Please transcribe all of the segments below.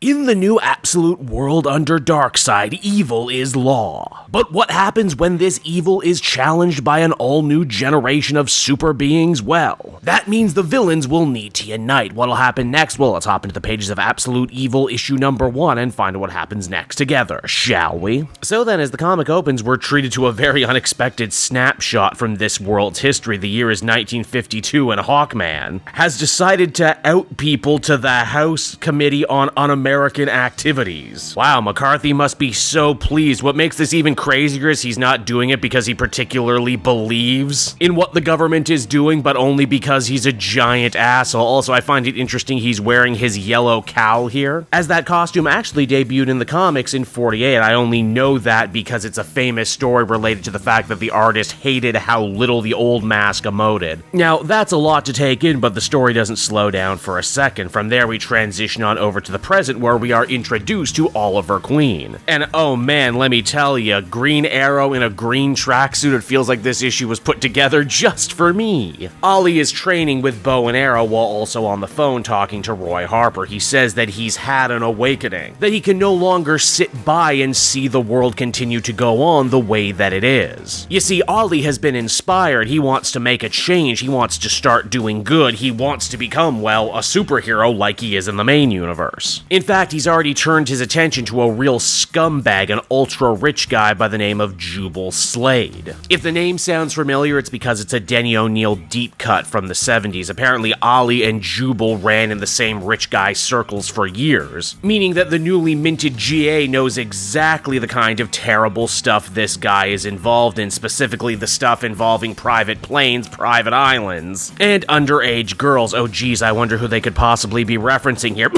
In the new absolute world under Darkseid, evil is law. But what happens when this evil is challenged by an all-new generation of super beings? Well, that means the villains will need to unite. What'll happen next? Well, let's hop into the pages of Absolute Evil issue number 1 and find out what happens next together, shall we? So then, as the comic opens, we're treated to a very unexpected snapshot from this world's history. The year is 1952, and Hawkman has decided to out people to the House Committee on Un-American Activities. Wow, McCarthy must be so pleased. What makes this even crazier is he's not doing it because he particularly believes in what the government is doing, but only because he's a giant asshole. Also, I find it interesting he's wearing his yellow cowl here, as that costume actually debuted in the comics in '48. I only know that because it's a famous story related to the fact that the artist hated how little the old mask emoted. Now, that's a lot to take in, but the story doesn't slow down for a second. From there, we transition on over to the present, where we are introduced to Oliver Queen. And oh man, let me tell you, Green Arrow in a green tracksuit, it feels like this issue was put together just for me. Ollie is training with bow and arrow while also on the phone talking to Roy Harper. He says that he's had an awakening, that he can no longer sit by and see the world continue to go on the way that it is. You see, Ollie has been inspired. He wants to make a change. He wants to start doing good. He wants to become, well, a superhero like he is in the main universe. In fact, he's already turned his attention to a real scumbag, an ultra-rich guy by the name of Jubal Slade. If the name sounds familiar, it's because it's a Denny O'Neil deep cut from the 70s. Apparently, Ollie and Jubal ran in the same rich guy circles for years, meaning that the newly minted GA knows exactly the kind of terrible stuff this guy is involved in, specifically the stuff involving private planes, private islands, and underage girls. Oh geez, I wonder who they could possibly be referencing here.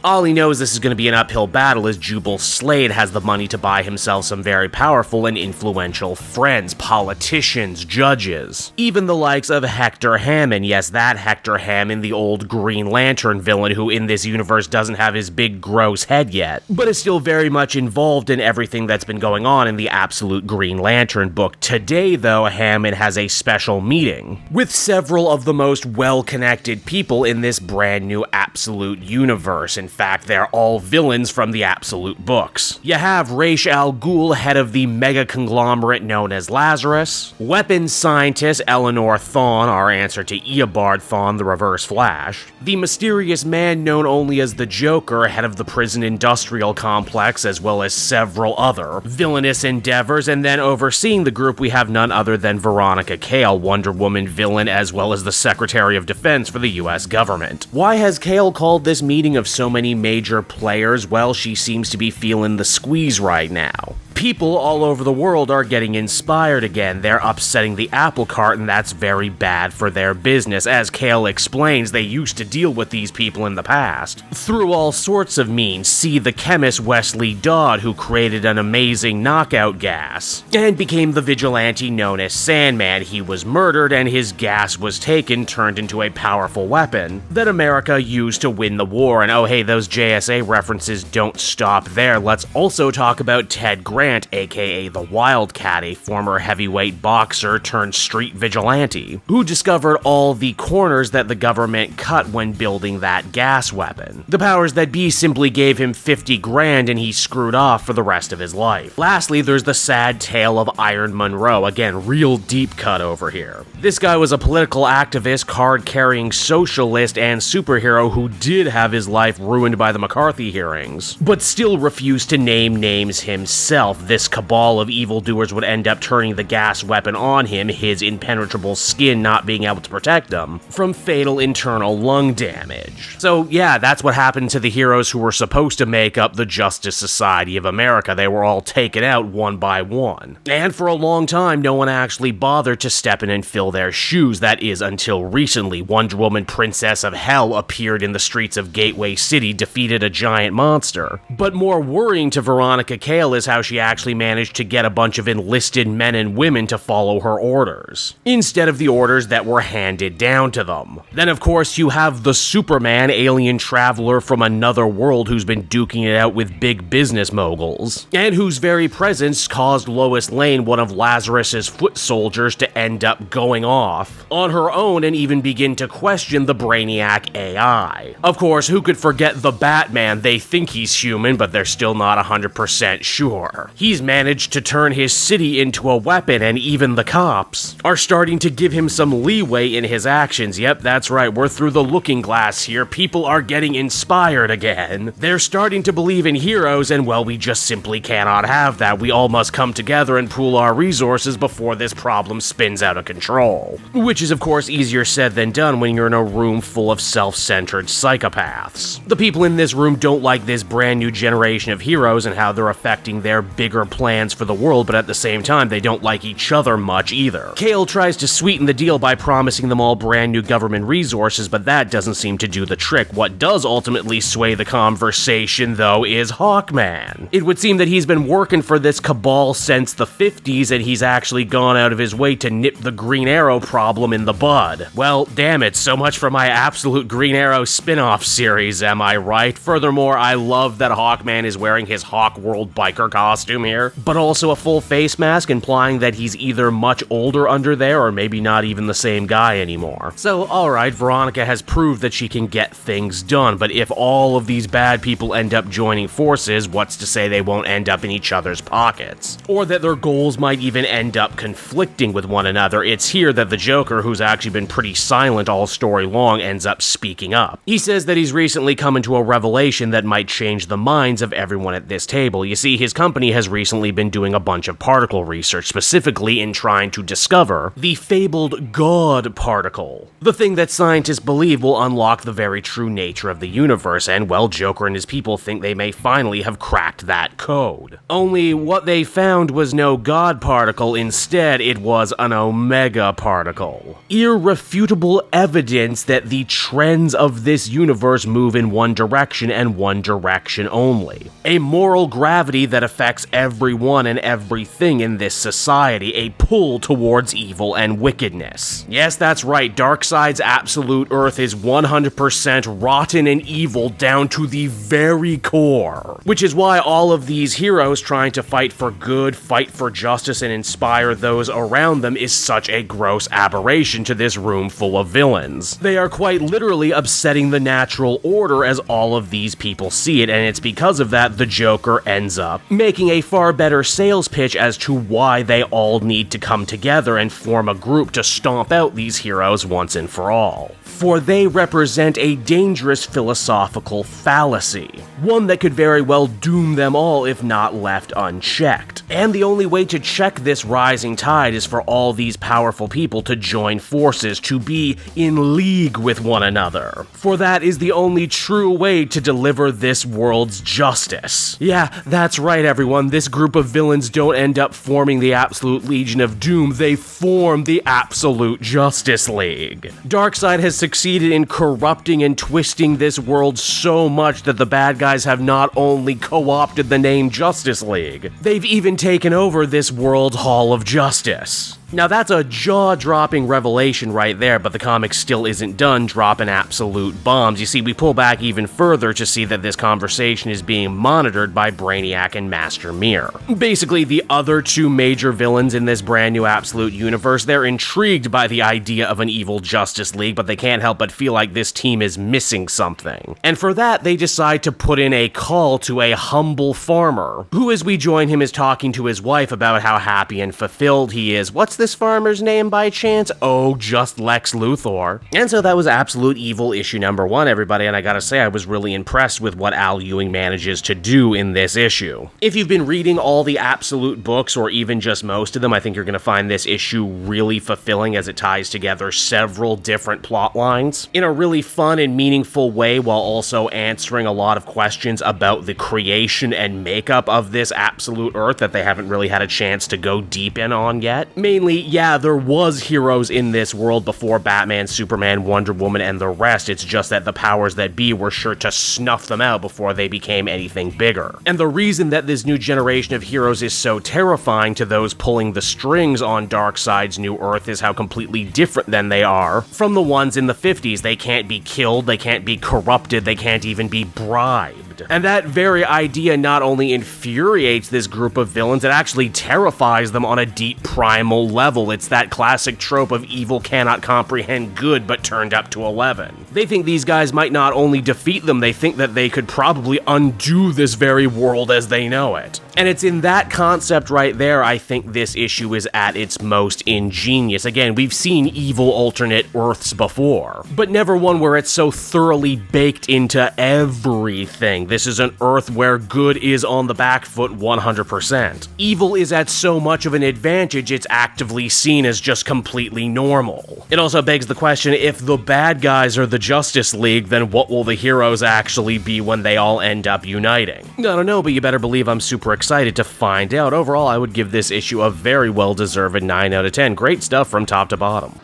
Ollie knows this is going to be an uphill battle, as Jubal Slade has the money to buy himself some very powerful and influential friends, politicians, judges, even the likes of Hector Hammond. Yes, that Hector Hammond, the old Green Lantern villain who in this universe doesn't have his big gross head yet, but is still very much involved in everything that's been going on in the Absolute Green Lantern book. Today, though, Hammond has a special meeting with several of the most well-connected people in this brand new Absolute universe. In fact, they're all villains from the Absolute books. You have Ra's al Ghul, head of the mega conglomerate known as Lazarus, weapons scientist Elenore Thawne, our answer to Eobard Thawne, the Reverse Flash, the mysterious man known only as the Joker, head of the prison industrial complex, as well as several other villainous endeavors, and then overseeing the group we have none other than Veronica Cale, Wonder Woman villain, as well as the Secretary of Defense for the US government. Why has Cale called this meeting of so many major players? Well, she seems to be feeling the squeeze right now. People all over the world are getting inspired again. They're upsetting the apple cart, and that's very bad for their business. As Cale explains, they used to deal with these people in the past through all sorts of means. See the chemist Wesley Dodd, who created an amazing knockout gas and became the vigilante known as Sandman. He was murdered, and his gas was taken, turned into a powerful weapon that America used to win the war. And oh hey, those JSA references don't stop there. Let's also talk about Ted Grant, aka the Wildcat, a former heavyweight boxer turned street vigilante, who discovered all the corners that the government cut when building that gas weapon. The powers that be simply gave him 50 grand and he screwed off for the rest of his life. Lastly, there's the sad tale of Iron Monroe. Again, real deep cut over here. This guy was a political activist, card-carrying socialist, and superhero who did have his life ruined by the McCarthy hearings, but still refused to name names himself. This cabal of evildoers would end up turning the gas weapon on him, his impenetrable skin not being able to protect him from fatal internal lung damage. So yeah, that's what happened to the heroes who were supposed to make up the Justice Society of America. They were all taken out one by one. And for a long time, no one actually bothered to step in and fill their shoes. That is, until recently. Wonder Woman Princess of Hell appeared in the streets of Gateway City, defeated a giant monster. But more worrying to Veronica Cale is how she actually managed to get a bunch of enlisted men and women to follow her orders, instead of the orders that were handed down to them. Then of course you have the Superman alien traveler from another world who's been duking it out with big business moguls, and whose very presence caused Lois Lane, one of Lazarus's foot soldiers, to end up going off on her own and even begin to question the Brainiac AI. Of course, who could forget the Batman? They think he's human, but they're still not 100% sure. He's managed to turn his city into a weapon, and even the cops are starting to give him some leeway in his actions. Yep, that's right, we're through the looking glass here. People are getting inspired again. They're starting to believe in heroes, and well, we just simply cannot have that. We all must come together and pool our resources before this problem spins out of control. Which is of course easier said than done when you're in a room full of self-centered psychopaths. The people in this room don't like this brand new generation of heroes and how they're affecting their bigger plans for the world, but at the same time, they don't like each other much either. Cale tries to sweeten the deal by promising them all brand new government resources, but that doesn't seem to do the trick. What does ultimately sway the conversation, though, is Hawkman. It would seem that he's been working for this cabal since the 50s, and he's actually gone out of his way to nip the Green Arrow problem in the bud. Well, damn it, so much for my absolute Green Arrow spin-off series, am I right? Furthermore, I love that Hawkman is wearing his Hawk World biker costume here, but also a full face mask, implying that he's either much older under there or maybe not even the same guy anymore. So, alright, Veronica has proved that she can get things done, but if all of these bad people end up joining forces, what's to say they won't end up in each other's pockets? Or that their goals might even end up conflicting with one another. It's here that the Joker, who's actually been pretty silent all story long, ends up speaking up. He says that he's recently come into a revelation that might change the minds of everyone at this table. You see, his company has recently been doing a bunch of particle research, specifically in trying to discover the fabled God particle, the thing that scientists believe will unlock the very true nature of the universe, and well, Joker and his people think they may finally have cracked that code. Only what they found was no God particle, instead it was an Omega particle. Irrefutable evidence that the trends of this universe move in one direction and one direction only. A moral gravity that affects everyone and everything in this society, a pull towards evil and wickedness. Yes, that's right, Darkseid's absolute Earth is 100% rotten and evil down to the very core. Which is why all of these heroes trying to fight for good, fight for justice, and inspire those around them is such a gross aberration to this room full of villains. They are quite literally upsetting the natural order as all of these people see it, and it's because of that the Joker ends up making a far better sales pitch as to why they all need to come together and form a group to stomp out these heroes once and for all. For they represent a dangerous philosophical fallacy, one that could very well doom them all if not left unchecked. And the only way to check this rising tide is for all these powerful people to join forces, to be in league with one another. For that is the only true way to deliver this world's justice. Yeah, that's right everyone, this group of villains don't end up forming the Absolute Legion of Doom, they form the Absolute Justice League. Darkseid has succeeded in corrupting and twisting this world so much that the bad guys have not only co-opted the name Justice League, they've even taken over this world's Hall of Justice. Now that's a jaw-dropping revelation right there, but the comic still isn't done dropping absolute bombs. You see, we pull back even further to see that this conversation is being monitored by Brainiac and Master Mirror. Basically, the other two major villains in this brand new Absolute universe, they're intrigued by the idea of an evil Justice League, but they can't help but feel like this team is missing something. And for that, they decide to put in a call to a humble farmer, who as we join him is talking to his wife about how happy and fulfilled he is. What's this farmer's name by chance? Oh, just Lex Luthor. And so that was Absolute Evil issue number 1, everybody, and I gotta say I was really impressed with what Al Ewing manages to do in this issue. If you've been reading all the Absolute books, or even just most of them, I think you're gonna find this issue really fulfilling as it ties together several different plot lines in a really fun and meaningful way, while also answering a lot of questions about the creation and makeup of this Absolute Earth that they haven't really had a chance to go deep in on yet. Mainly Mainly, yeah, there was heroes in this world before Batman, Superman, Wonder Woman, and the rest. It's just that the powers that be were sure to snuff them out before they became anything bigger. And the reason that this new generation of heroes is so terrifying to those pulling the strings on Darkseid's New Earth is how completely different than they are from the ones in the 50s. They can't be killed, they can't be corrupted, they can't even be bribed. And that very idea not only infuriates this group of villains, it actually terrifies them on a deep primal level. It's that classic trope of evil cannot comprehend good but turned up to 11. They think these guys might not only defeat them, they think that they could probably undo this very world as they know it. And it's in that concept right there I think this issue is at its most ingenious. Again, we've seen evil alternate Earths before, but never one where it's so thoroughly baked into everything. This is an Earth where good is on the back foot 100%. Evil is at so much of an advantage it's actively seen as just completely normal. It also begs the question, if the bad guys are the Justice League, then what will the heroes actually be when they all end up uniting? I don't know, but you better believe I'm super excited to find out. Overall, I would give this issue a very well-deserved 9 out of 10. Great stuff from top to bottom.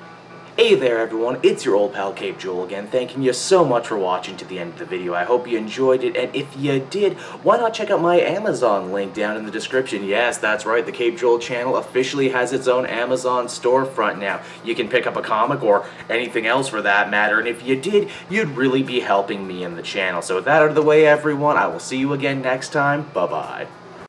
Hey there everyone, it's your old pal Cape Ghul again, thanking you so much for watching to the end of the video. I hope you enjoyed it, and if you did, why not check out my Amazon link down in the description. Yes, that's right, the Cape Ghul channel officially has its own Amazon storefront now. You can pick up a comic or anything else for that matter, and if you did, you'd really be helping me and the channel. So with that out of the way everyone, I will see you again next time. Bye-bye.